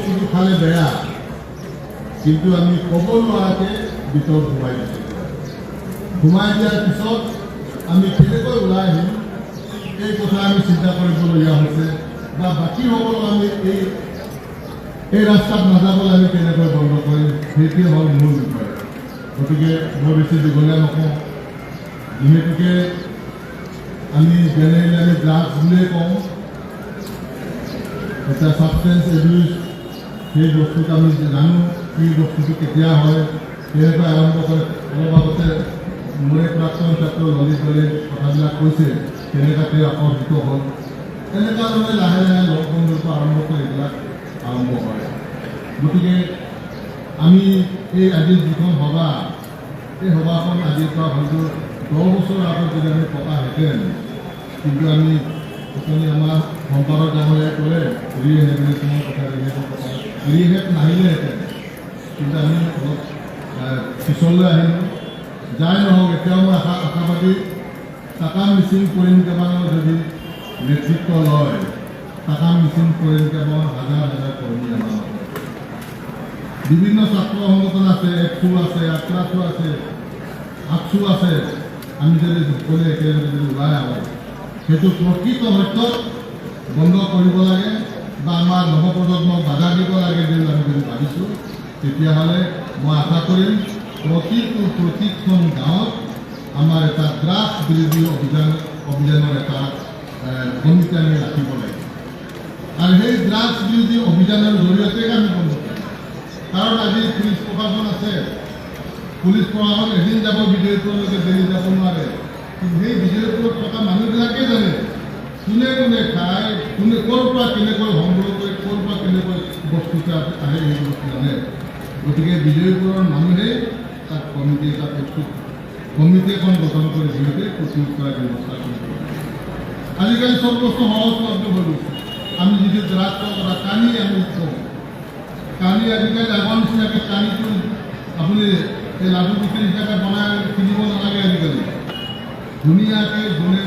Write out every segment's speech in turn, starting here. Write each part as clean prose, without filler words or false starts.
বস্তুটো খালে বেয়া, কিন্তু আমি ক'ব নোৱাৰাকৈ ভিতৰত সোমাই দিছোঁ। সোমাই দিয়াৰ পিছত আমি কেনেকৈ ওলাই আহিম এই কথা আমি চিন্তা কৰিবলগীয়া হৈছে, বা বাকীসকলক আমি এই ৰাস্তাত নাযাবলৈ আমি কেনেকৈ বন্ধ কৰিম, সেইটোৱে হ'ল মূল বিষয়। গতিকে মই বেছি দীঘলীয়া নকওঁ, যিহেতুকে আমি জেনেৰেলি আমি ড্ৰাগছ বুলিয়ে কওঁ, এটা ছাবষ্টেঞ্চ এবিউজ, সেই বস্তুটো আমি জানো কি বস্তুটো কেতিয়া হয়, কেনেকৈ আৰম্ভ কৰে। অলপ আগতে মোৰ প্ৰাক্তন ছাত্ৰ ললিত দলে কথাবিলাক কৈছে, তেনেকুৱাতে আকৰ্ষিত হ'ল। তেনেকুৱা ধৰণে লাহে লাহে লগ বন্ধুৰ পৰা আৰম্ভ কৰি এইবিলাক আৰম্ভ কৰে। গতিকে আমি এই আজিৰ যিখন সভা, এই সভাখন আজিৰ পৰা হয়তো 10 বছৰ আগত যদি আমি পতাহেঁতেন, কিন্তু আমি অথনি আমাৰ সম্পাদক ডাঙৰীয়াই ক'লে ৰিহেবিলিটেশ্যনৰ কথা, ৰিহেব নাহিলেহেঁতেন, কিন্তু আমি অলপ পিছলৈ আহিলোঁ। যাই নহওক, এতিয়াও মই আশাবাদী তাকাম মিচিং কৰিম কেইবাজনৰ যদি নেতৃত্ব লয়, তাকাম মিচিং কৰিম কেইবাজন হাজাৰ হাজাৰ কৰ্মী আমাৰ বিভিন্ন ছাত্ৰ সংগঠন আছে, একচু আছে, আক্ৰাচু আছে, আকচু আছে। আমি যদি সকলোৱে একেলগে যদি ওলাই আহোঁ, সেইটো প্ৰকৃত সত্যত বন্ধ কৰিব লাগে বা আমাৰ নৱপ্ৰজন্মক বাধা দিব লাগে বুলি আমি যদি ভাবিছোঁ, তেতিয়াহ'লে মই আশা কৰিম প্ৰতিখন গাঁৱত আমাৰ এটা ড্ৰাগছ বিৰোধী অভিযানৰ এটা কমিটি আমি ৰাখিব লাগে। আৰু সেই ড্ৰাগছ বিৰোধী অভিযানৰ জৰিয়তে আমি বন্ধ কৰিম। কাৰণ আজি পুলিচ প্ৰশাসন আছে, পুলিচ প্ৰশাসন এদিন যাব বিজয়পুৰলৈকে, দেৰি যাব নোৱাৰে। কিন্তু সেই বিজয়পুৰত থকা মানুহবিলাকে জানে কোনে কোনে খায়, কোনে ক'ৰ পৰা কেনেকৈ সংগ্ৰহ কৰে, ক'ৰ পৰা কেনেকৈ বস্তুটো আহে, সেই বস্তু জানে। গতিকে বিজয়পুৰৰ মানুহে তাত কমিটি এখন গঠন কৰি যিহেতু প্ৰতিৰোধ কৰাৰ ব্যৱস্থা কৰিব। আজিকালি চব বস্তু সহজলভ্য হৈ গৈছে। আমি যিটো ড্ৰাগছৰ কথা কানি আমি কওঁ, কানি আজিকালি আগৰ নিচিনাকৈ কানিটো আপুনি এই লাডু পিঠি হিচাপে বনাই কিনিব নালাগে। আজিকালি ধুনীয়াকৈ যোনে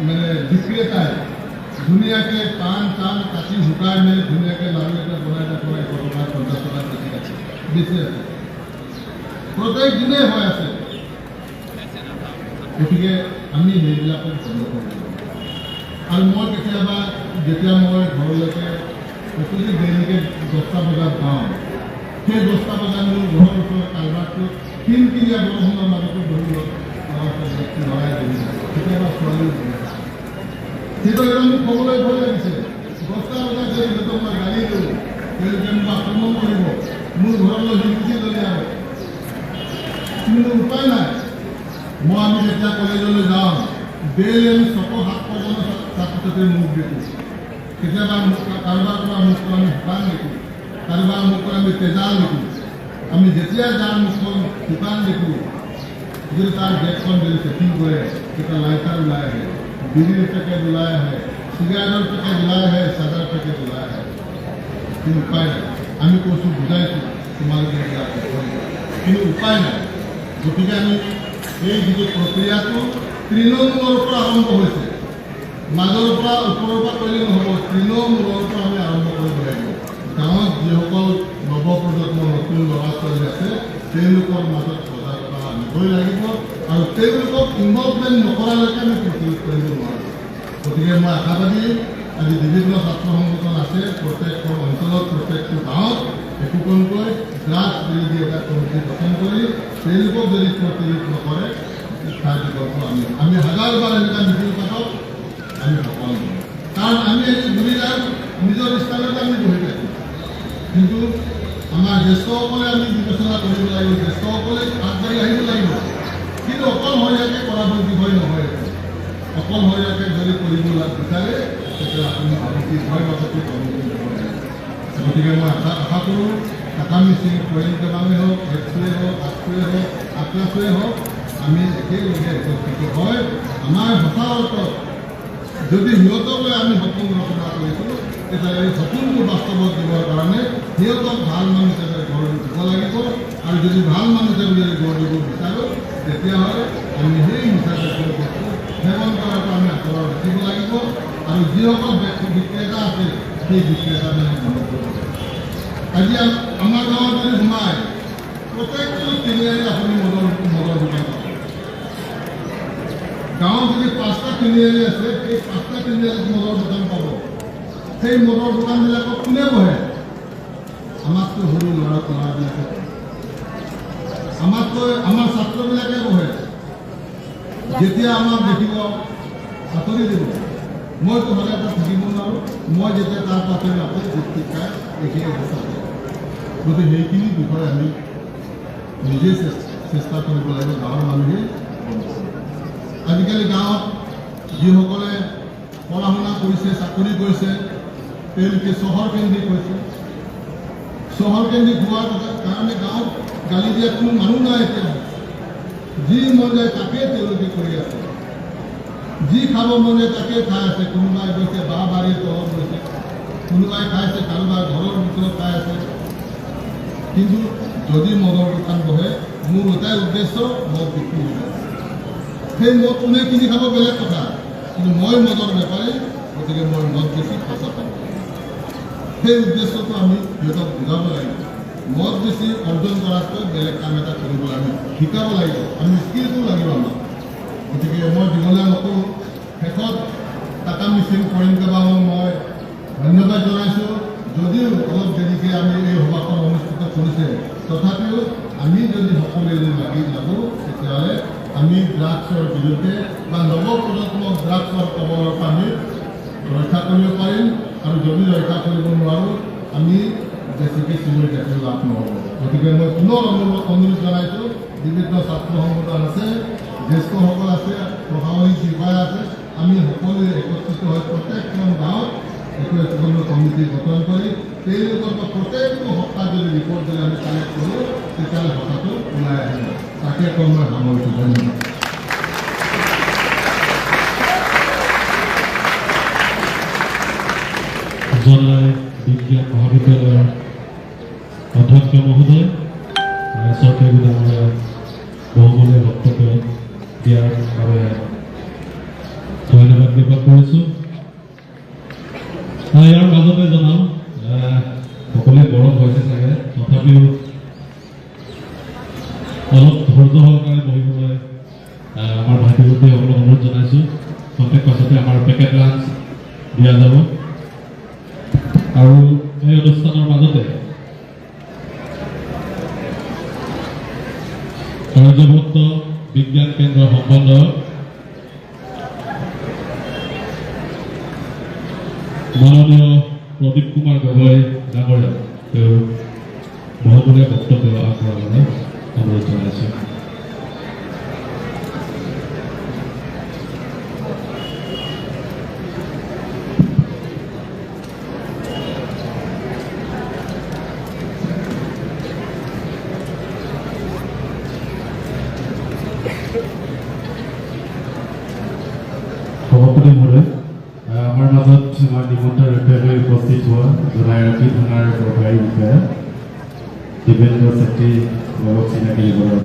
মানে বিক্ৰেতাই ধুনীয়াকৈ পাণ কাটি শুকাই মেলি ধুনীয়াকৈ লাডু এটা বনাই 100 টকা 50 টকা বেছি আছে, প্ৰত্যেক দিনেই হৈ আছে। গতিকে আমি সেইবিলাকক বন্ধ কৰিব লাগিব। আৰু মই কেতিয়াবা যেতিয়া মই ঘৰলৈকে প্ৰতি দেৰিকৈ 10টা বজাত যাওঁ, সেই 10টা বজাত মোৰ ঘৰৰ ওচৰত কালভাৰটোত কিনকিনীয়া বৰষুণৰ মাজতো বহি লৰাই ধৰি কেতিয়াবা ছোৱালীও বহি থাকে। সেইটো এটা মোক ক'বলৈ ভয় লাগিছে। 10টা বজাত যদি সিহঁতক মই গাড়ী দিওঁ, তেওঁলোকে মোক আক্ৰমণ কৰিব, মোৰ ঘৰলৈ হিমুঠি লৈ আহে, কিন্তু উপায় নাই। আমি যেতিয়া কলেজলৈ যাওঁ, ডেইলি আমি 600-700 ছাত্ৰ ছাত্ৰীৰ মুখ দেখোঁ। কেতিয়াবা কাৰোবাৰ পৰা মুখখন আমি শুকান দেখোঁ, কাৰোবাৰ মুখখন আমি তেজাল দেখোঁ। আমি যেতিয়া যাৰ মুখখন শুকান দেখোঁ, যদি তাৰ বেগখন যদি চেকিং কৰে, তেতিয়া লাইটাৰ ওলাই আহে, বিড়িৰ পেকেট ওলাই আহে, চিগাৰেটৰ পেকেট ওলাই আহে, চাদাৰ পেকেট ওলাই আহে। কিন্তু উপায় নাই। আমি কৈছোঁ, বুজাইছোঁ তোমালোকে এইবিলাক কিন্তু উপায় নাই। গতিকে আমি এই যিটো প্ৰক্ৰিয়াটো তৃণমূলৰ পৰা আৰম্ভ হৈছে, মাজৰ পৰা ওপৰৰ পৰা কৰিলে নহ'ব, তৃণমূলৰ পৰা আমি আৰম্ভ কৰিব লাগিব। গাঁৱত যিসকল নৱপ্ৰজন্মৰ নতুন ল'ৰা ছোৱালী আছে, তেওঁলোকৰ মাজত সজাগতা আনিবই লাগিব। আৰু তেওঁলোকক ইনভলভমেণ্ট নকৰালৈকে আমি প্ৰতিৰোধ কৰিব নোৱাৰোঁ। গতিকে মই আশাবাদী, আজি বিভিন্ন ছাত্ৰ সংগঠন আছে, প্ৰত্যেকখন অঞ্চলত প্ৰত্যেকটো গাঁৱত একোখনকৈ ড্ৰাগছ বিৰোধী এটা কমিটি গঠন কৰি তেওঁলোকক যদি প্ৰতিৰোধ নকৰে, তাৰ বিকল্প আমি হাজাৰবাৰ এনেকুৱা মিটিং পাতক, আমি সফল হ'ম। কাৰণ আমি আজি ঘূৰি যাওঁ, নিজৰ স্থানতে আমি বহি থাকোঁ। কিন্তু আমাৰ জ্যেষ্ঠসকলে আমি বিবেচনা কৰিব লাগিব, জ্যেষ্ঠসকলে আগবাঢ়ি আহিব লাগিব। কিন্তু অকলশৰীয়াকৈ কৰাবোৰ বিষয় নহয়। অকলশৰীয়াকৈ যদি কৰিব বিচাৰে, তেতিয়া আপুনি ভাবুকি ভয় মাজতে সন্মুখীন হ'ব লাগিব। গতিকে মই আশা কৰোঁ, তাকাম মিচিং কৰিম কেইবাঙে হওক, একচুৱে হওক, আকচুৱে হওক, আক্ৰাচুৱে হওক, আমি একেলগে একত্ৰিত হয় আমাৰ সঁচা অৰ্থত যদি সিহঁতক লৈ আমি সপোন ৰচনা কৰিছোঁ, তেতিয়াহ'লে এই সপোনটো বাস্তৱত দিবৰ কাৰণে সিহঁতক ভাল মানুহ হিচাপে গঢ় দিব লাগিব। আৰু যদি ভাল মানুহ হিচাপে যদি গঢ় দিব বিচাৰোঁ, তেতিয়াহ'লে আমি সেই হিচাপে বস্তু সেৱন কৰাৰ পৰা আমি আঁতৰত ৰাখিব লাগিব। আৰু যিসকল বিক্ৰেতা আছে, সেই বিক্ৰেতাবিলাক বন্ধ কৰিব লাগিব। আজি আমাৰ গাঁৱত যদি সোমায় প্ৰত্যেকটো তিনিআলি আপুনি মদৰ দোকান পাব। গাঁৱত যদি 5টা তিনিআলি আছে, সেই 5টা তিনিআলিত মদৰ দোকান পাব। সেই মদৰ দোকানবিলাকত কোনে বহে? আমাতকৈ সৰু ল'ৰাবিলাকে, আমাতকৈ আমাৰ ছাত্ৰবিলাকে বহে। যেতিয়া আমাক দেখিব আঁতৰি দিব। মইতো হ'লে এটা থাকিব নোৱাৰোঁ। মই যেতিয়া তাৰ পাছলৈ আপুনি যুক্তি খাই এইখিনি অৱস্থা কৰোঁ। গতিকে সেইখিনি বিষয়ে আমি নিজে চেষ্টা কৰিব লাগিব, গাঁৱৰ মানুহে। আজিকালি গাঁৱত যিসকলে পঢ়া শুনা কৰিছে, চাকৰি কৰিছে, তেওঁলোকে চহৰ কেন্দ্ৰিক হৈছে। চহৰ কেন্দ্ৰিক হোৱাৰ কাৰণে গাঁৱত গালি দিয়া কোনো মানুহ নাই। এতিয়া যি মন যায় তাকে তেওঁলোকে কৰি আছে, যি খাব মন যায় তাকে খাই আছে। কোনোবাই গৈছে বাঁহ বাৰীৰ তলত গৈছে, কোনোবাই খাইছে কাৰোবাৰ ঘৰৰ ভিতৰত খাই আছে। কিন্তু যদি মদৰ দোকান বহে, মোৰ এটাই উদ্দেশ্য, মদ বিক্ৰী হৈ যায়। সেই মদ কোনে কিনি খাব বেলেগ কথা, কিন্তু মই মদৰ বেপাৰী, গতিকে মই মদ বেছি পইচা পাব। সেই উদ্দেশ্যটো আমি সিহঁতক বুজাব লাগিব। মদ বেছি অৰ্জন কৰাতকৈ বেলেগ কাম এটা কৰিব লাগে, শিকাব লাগিব, আমি স্কিলটো লাগিব আমাক। গতিকে মই দীঘলীয়া নকৰোঁ। শেষত টাটা মিচিং পইণ্ট কেইবামান মই ধন্যবাদ জনাইছোঁ। যদিও অলপ দেৰিকৈ আমি এই সভাখন অনুষ্ঠিত কৰিছে, তথাপিও আমি যদি সকলোৱে লাগি লাগোঁ, তেতিয়াহ'লে আমি ড্ৰাগছৰ বিৰুদ্ধে বা নৱপ্ৰজন্মক ড্ৰাগছৰ কবলৰ পৰা আমি ৰক্ষা কৰিব পাৰিম। আৰু যদি ৰক্ষা কৰিব নোৱাৰোঁ, আমি বেছিকৈ চিঞৰি থাকিলে লাভ নহ'ব। গতিকে মই পুনৰ অনুৰোধ জনাইছোঁ, বিভিন্ন ছাত্ৰ সংগঠন আছে, জ্যেষ্ঠসকল আছে, প্ৰশাসনিক বিষয়া আছে, আমি সকলোৱে একত্ৰিত হৈ প্ৰত্যেকখন গাঁৱত একো কমিটি গঠন কৰি তেওঁলোকৰ পৰা প্ৰত্যেকটো সপ্তাহ যদি ৰিপৰ্ট যদি আমি কালেক্ট কৰোঁ, তেতিয়াহ'লে কথাটো ওলাই আহিব। তাকে কৈ মই সামৰিছোঁ। ধন্যবাদ। বিজ্ঞান মহাবিদ্যালয়েৰ অধ্যক্ষ মহোদয় চৰকাৰী গোদামৰে বহুমূলীয়া বক্তব্য দিয়াৰ বাবে ধন্যবাদ জ্ঞাপন কৰিছোঁ। ইয়াৰ মাজতে জনাওঁ, সকলোৱে গৰম হৈছে চাগে, তথাপিও অলপ ধৈৰ্য সহকাৰে বহিবলৈ আমাৰ ভাইটি ভণ্টিসকলক অনুৰোধ জনাইছোঁ। প্ৰত্যেক পাছতে আমাৰ পেকেট লাঞ্চ দিয়া যাব। আৰু এই অনুষ্ঠানৰ মাজতে কাৰ্যভুক্ত বিজ্ঞান কেন্দ্ৰৰ সম্বন্ধক মাননীয় প্ৰদীপ কুমাৰ গগৈ ডাঙৰীয়া তেওঁ বহুমূলীয়া বক্তব্য আগবঢ়াবলৈ অনুৰোধ জনাইছোঁ। সভাপতি মহোদয়, আমাৰ মাজত আমাৰ নিমন্ত্ৰণ ৰক্ষাকৈ উপস্থিত হোৱা জোনাইৰাতি থানাৰ প্ৰভাৰী বিষয়া দিবেন্দ্ৰ চেত্ৰী বাবুক চিনাকি দিব।